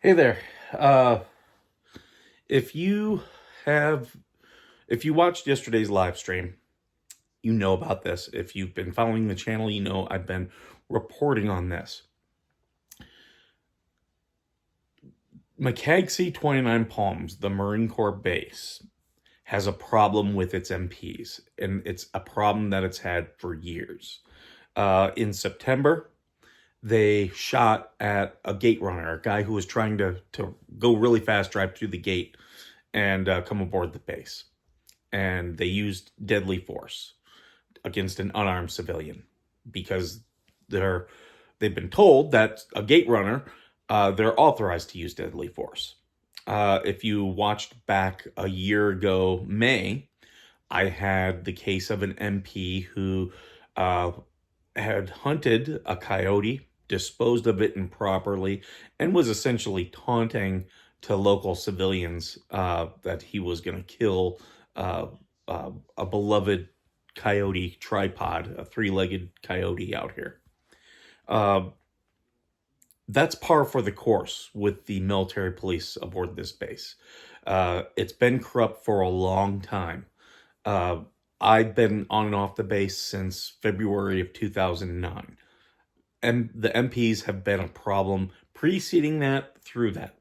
Hey there. Uh, if you have, if you watched yesterday's live stream, you know about this. If you've been following the channel, you know I've been reporting on this. MCAGCC 29 Palms, the Marine Corps base, has a problem with its MPs, and it's a problem that it's had for years. In September, they shot at a gate runner, a guy who was trying to go really fast, drive through the gate, and come aboard the base. And they used deadly force against an unarmed civilian because they've been told that a gate runner, they're authorized to use deadly force. If you watched back a year ago, May, I had the case of an MP who had hunted a coyote, disposed of it improperly, and was essentially taunting to local civilians that he was going to kill uh, a beloved coyote tripod, a three-legged coyote out here. Uh, that's par for the course with the military police aboard this base. It's been corrupt for a long time. Uh, I've been on and off the base since February of 2009. And the MPs have been a problem preceding that, through that.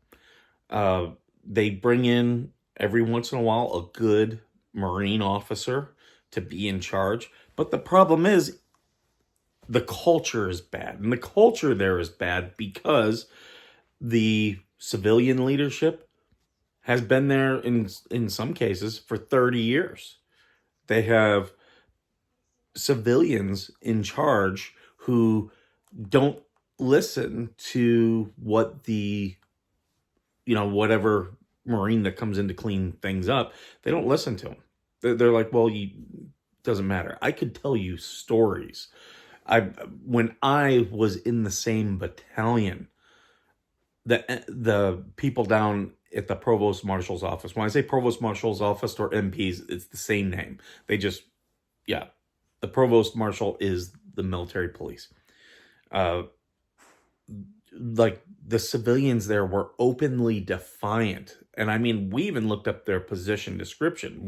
They bring in every once in a while a good Marine officer to be in charge. But the problem is the culture is bad. And the culture there is bad because the civilian leadership has been there in some cases for 30 years. They have civilians in charge who don't listen to what whatever Marine that comes in to clean things up, they don't listen to them. They're like, well, doesn't matter. I could tell you stories. When I was in the same battalion, the people down at the provost marshal's office, when I say provost marshal's office or MPs, it's the same name. They just, yeah, the provost marshal is the military police. Like the civilians there were openly defiant. And I mean, we even looked up their position description.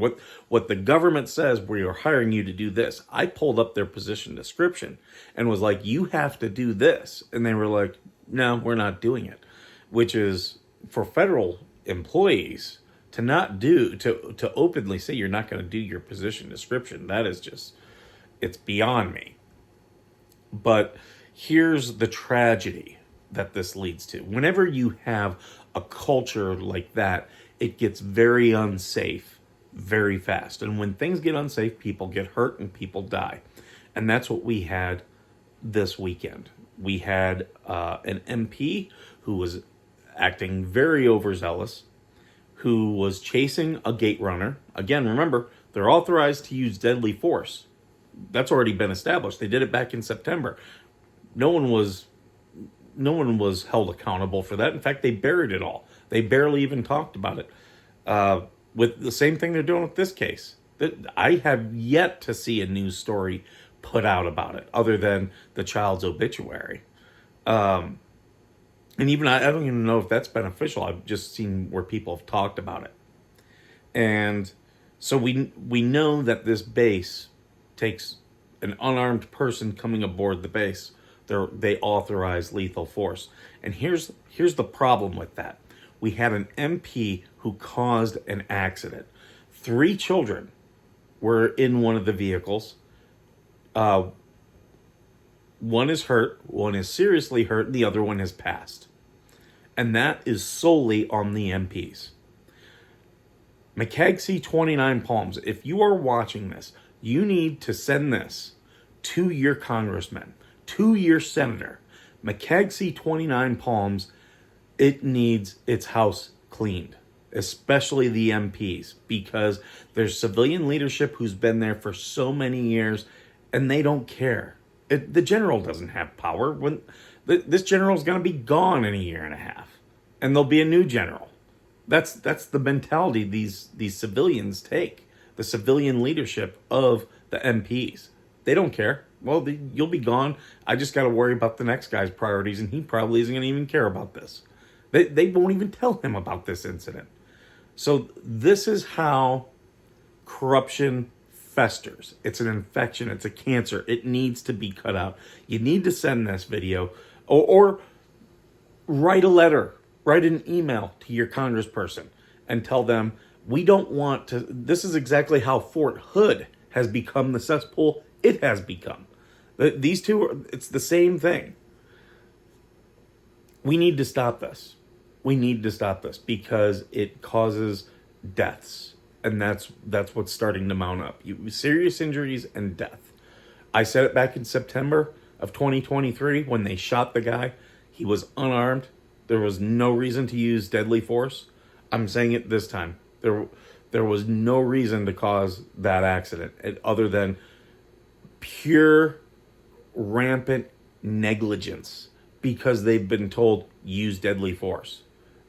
What the government says, we are hiring you to do this. I pulled up their position description and was like, you have to do this. And they were like, no, we're not doing it. Which is, for federal employees to not do, to openly say you're not going to do your position description, that is just, it's beyond me. But here's the tragedy that this leads to. Whenever you have a culture like that, it gets very unsafe very fast. And when things get unsafe, people get hurt and people die. And that's what we had this weekend. We had an MP who was acting very overzealous, who was chasing a gate runner. Again, remember, they're authorized to use deadly force. That's already been established. They did it back in September. No one was held accountable for that. In fact, they buried it all. They barely even talked about it. With the same thing they're doing with this case. I have yet to see a news story put out about it, other than the child's obituary. And even I don't even know if that's beneficial. I've just seen where people have talked about it. And so we know that this base takes an unarmed person coming aboard the base. They authorize lethal force. And here's the problem with that. We had an MP who caused an accident. 3 children were in one of the vehicles. One is hurt, one is seriously hurt, and the other one has passed. And that is solely on the MPs. MCAGCC 29 Palms, if you are watching this, you need to send this to your congressman, to your senator. MCAGCC 29 Palms, it needs its house cleaned, especially the MPs, because there's civilian leadership who's been there for so many years, and they don't care. The general doesn't have power. This general's going to be gone in a year and a half, and there'll be a new general. That's the mentality these civilians take. The civilian leadership of the MPs. They don't care. Well, you'll be gone. I just got to worry about the next guy's priorities, and he probably isn't going to even care about this. They won't even tell him about this incident. So this is how corruption festers. It's an infection. It's a cancer. It needs to be cut out. You need to send this video or write a letter, write an email to your congressperson and tell them, we don't want to. This is exactly how Fort Hood has become the cesspool it has become. These two, it's the same thing. We need to stop this. We need to stop this because it causes deaths. And that's what's starting to mount up. Serious injuries and death. I said it back in September of 2023 when they shot the guy. He was unarmed. There was no reason to use deadly force. I'm saying it this time. There was no reason to cause that accident other than pure rampant negligence because they've been told use deadly force.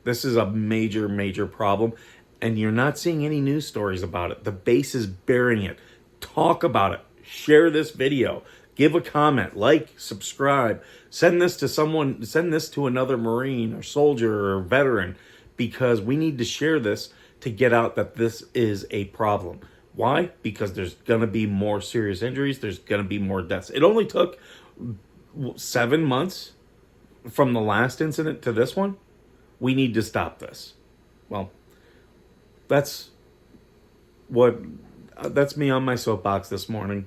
This is a major, major problem, and you're not seeing any news stories about it. The base is burying it. Talk about it. Share this video. Give a comment, like, subscribe. Send this to someone, send this to another Marine or soldier or veteran because we need to share this to get out that this is a problem. Why? Because there's going to be more serious injuries. There's going to be more deaths. It only took 7 months from the last incident to this one. We need to stop this. Well, that's me on my soapbox this morning.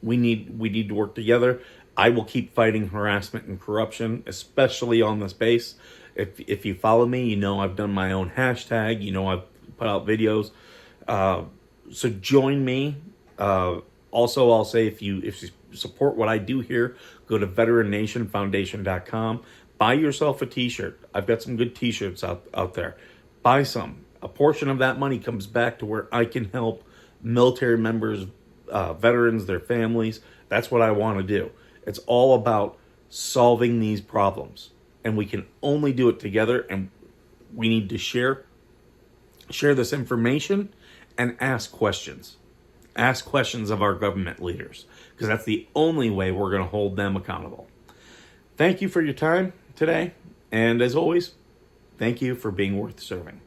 We need to work together. I will keep fighting harassment and corruption, especially on this base. If you follow me, you know I've done my own hashtag. You know I've put out videos. So join me. Also, I'll say if you support what I do here, go to veterannationfoundation.com. Buy yourself a t-shirt. I've got some good t-shirts out there. Buy some. A portion of that money comes back to where I can help military members, veterans, their families. That's what I want to do. It's all about solving these problems. And we can only do it together. And we need to share this information and ask questions. Ask questions of our government leaders. Because that's the only way we're going to hold them accountable. Thank you for your time today. And as always, thank you for being worth serving.